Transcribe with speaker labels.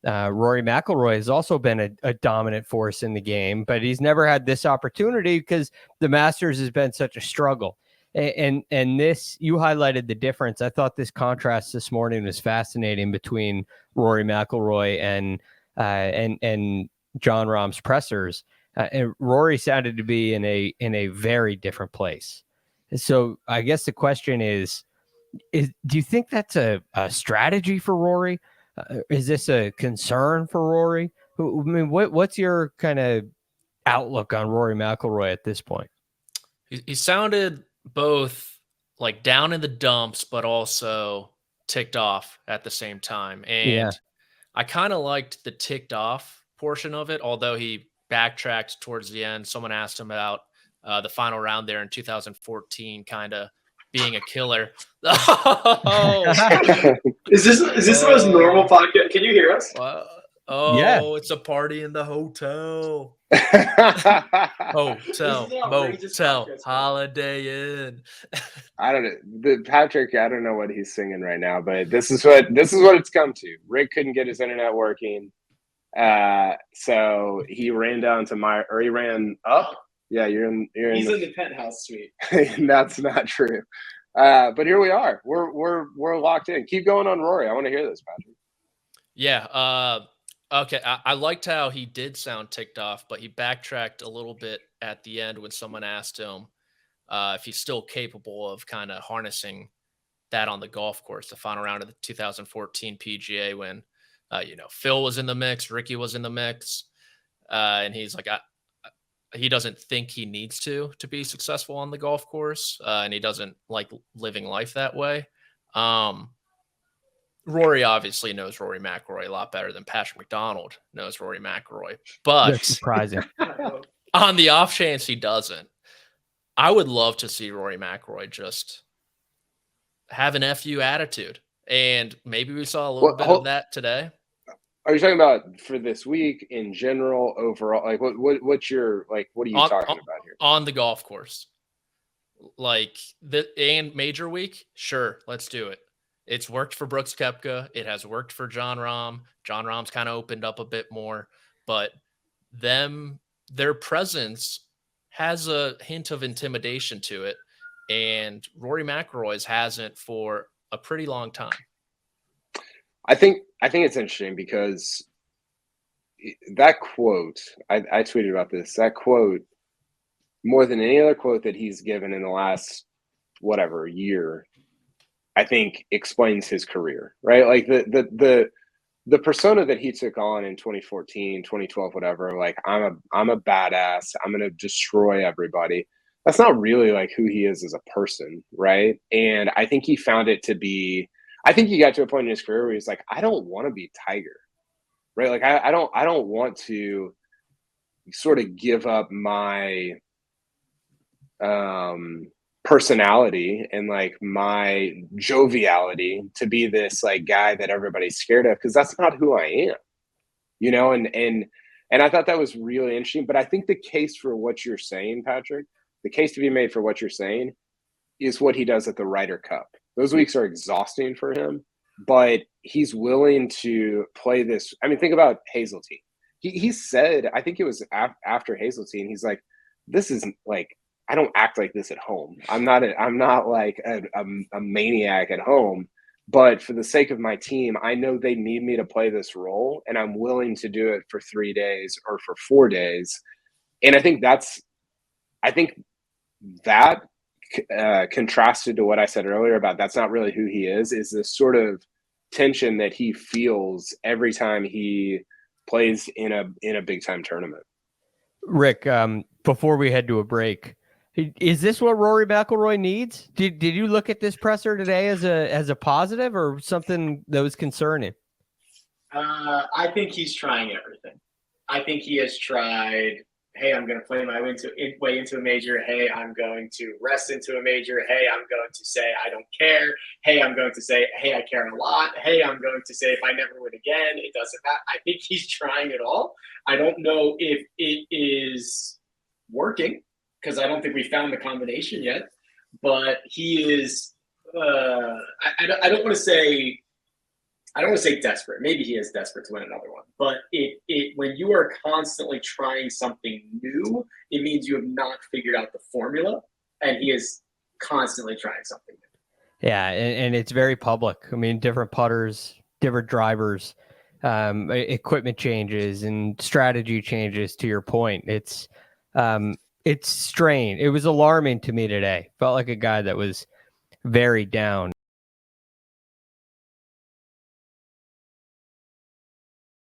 Speaker 1: Rory McIlroy has also been a dominant force in the game, but he's never had this opportunity because the Masters has been such a struggle. And this, you highlighted the difference. I thought this contrast this morning was fascinating between Rory McIlroy and Jon Rahm's pressers. And Rory sounded to be in a very different place. So I guess the question is do you think that's a strategy for Rory? Is this a concern for Rory? I mean, what's your kind of outlook on Rory McIlroy at this point?
Speaker 2: He sounded both like down in the dumps, but also ticked off at the same time. And I kind of liked the ticked off portion of it, although he backtracked towards the end. Someone asked him about the final round there in 2014, kind of being a killer.
Speaker 3: Is this the most normal podcast? Can you hear us?
Speaker 2: It's a party in the hotel. Motel, Holiday Inn.
Speaker 4: I don't know, Patrick. I don't know what he's singing right now, but this is what it's come to. Rick couldn't get his internet working, so he ran down to he ran up. Yeah,
Speaker 3: He's in the penthouse suite.
Speaker 4: That's not true. But here we are. We're locked in. Keep going on Rory. I want to hear this, Patrick.
Speaker 2: Yeah. Okay. I liked how he did sound ticked off, but he backtracked a little bit at the end when someone asked him if he's still capable of kind of harnessing that on the golf course, the final round of the 2014 PGA when, Phil was in the mix, Ricky was in the mix. And he's like, he doesn't think he needs to be successful on the golf course. And he doesn't like living life that way. Rory obviously knows Rory McIlroy a lot better than Patrick McDonald knows Rory McIlroy. But
Speaker 1: that's surprising.
Speaker 2: On the off chance he doesn't, I would love to see Rory McIlroy just have an FU attitude. And maybe we saw a little bit of that today.
Speaker 4: Are you talking about for this week in general, overall? Like what's your, like, what are you talking about here?
Speaker 2: On the golf course. Like and major week? Sure, let's do it. It's worked for Brooks Koepka. It has worked for Jon Rahm. Jon Rahm's kind of opened up a bit more, but their presence has a hint of intimidation to it. And Rory McIlroy's hasn't for a pretty long time.
Speaker 4: I think it's interesting because that quote, I tweeted about this, that quote, more than any other quote that he's given in the last, year, I think explains his career, right? Like the persona that he took on in 2014, 2012, whatever, like I'm a badass, I'm going to destroy everybody. That's not really like who he is as a person, right? And I think he found it to be, I think he got to a point in his career where he's like, I don't want to be Tiger, right? Like I don't want to sort of give up my personality and like my joviality to be this like guy that everybody's scared of, because that's not who I am, and I thought that was really interesting. But I think the case for what you're saying, Patrick, the case to be made for what you're saying is what he does at the Ryder Cup. Those weeks are exhausting for him, but he's willing to play this. I mean, think about Hazeltine. He said, I think it was after Hazeltine, he's like, this is like, I don't act like this at home. I'm not like a maniac at home, but for the sake of my team, I know they need me to play this role, and I'm willing to do it for 3 days or for 4 days. And I think that contrasted to what I said earlier about that's not really who he is this sort of tension that he feels every time he plays in a big time tournament.
Speaker 1: Rick, before we head to a break, is this what Rory McIlroy needs? Did you look at this presser today as a positive or something that was concerning?
Speaker 3: I think he's trying everything. I think he has tried, hey, I'm going to play my way into a major. Hey, I'm going to rest into a major. Hey, I'm going to say I don't care. Hey, I'm going to say, hey, I care a lot. Hey, I'm going to say if I never win again, it doesn't matter. I think he's trying it all. I don't know if it is working, because I don't think we found the combination yet. But he is, I don't want to say I don't want to say desperate. Maybe he is desperate to win another one. But when you are constantly trying something new, it means you have not figured out the formula, and he is constantly trying something new.
Speaker 1: Yeah, and it's very public. I mean, different putters, different drivers, equipment changes and strategy changes. To your point, it's strange. It was alarming to me today. Felt like a guy that was very down.